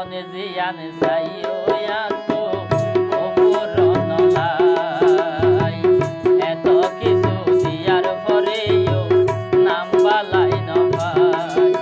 যখন জিয়ান চাইও তো অপূরণ লাই এত কিছু দিয়ার পরেও নাম বালাই নবাই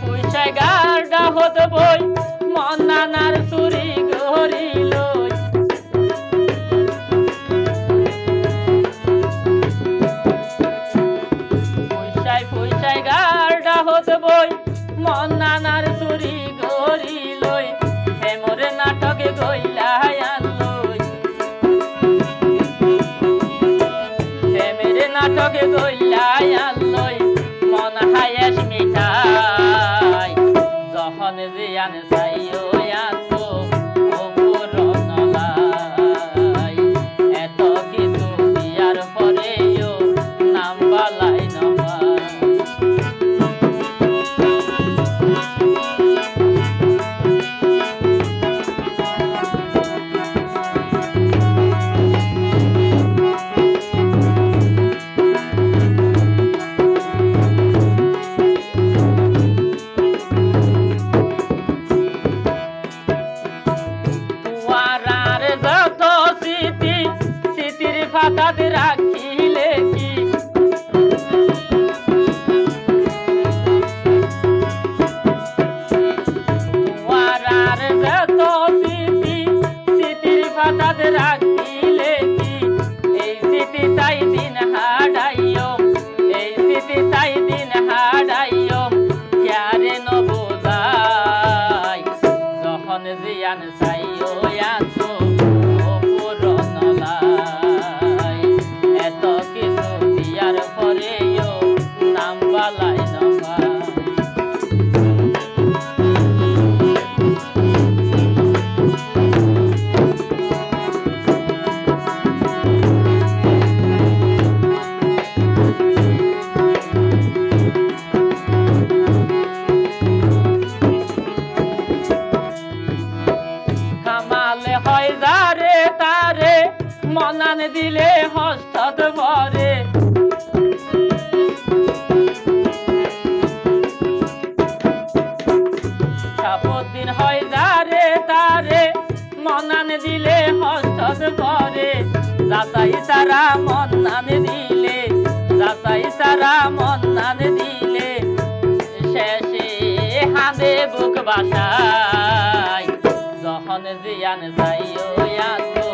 পুষাই গাড়া হত বই মন্নানার চুরি গড়ি লই পুষাই গাড়া হত বই মন্নানার চুরি গড়ি লই হেমরে নাটকে গইলাই আনলই হেমরে নাটকে গইলাই আনলই মন হায়েস মিঠাই যখন জিয়ান চাইও তো অপূরণ লাই এত কিছু দিয়ার পরেও নাম বালাই নবাই ফাতাত রাখিলে কি তোমার যত স্মৃতি স্মৃতির ফাতাত রাখিলে কি এই স্মৃতি চাই দিন হারাইও এই স্মৃতি চাই দিন হারাইও ক্যারে নবোজাই যখন জিয়ান চাইও তো অপূরণ লাই এত কিছু দিয়ার পরেও নাম বালাই নবাই কামালে হয় যারে তারে মনান দিলে হস্তত ভরে সাপদিন হয় যারে তারে মনান দিলে হস্তত ভরে যাচাই সারা মনান দিলে যাচাই সারা মনান দিলে শেষে হাঁদে বুক বাসায় যখন জিয়ান যাইও তো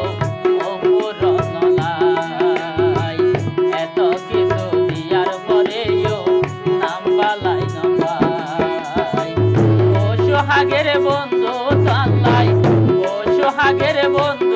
অপূরণ লাই এত কিছু দিয়ার পরেও নাম বালাই নবাই ও সোহাগের বন্ধু তাল্লাই ও সোহাগের বন্ধু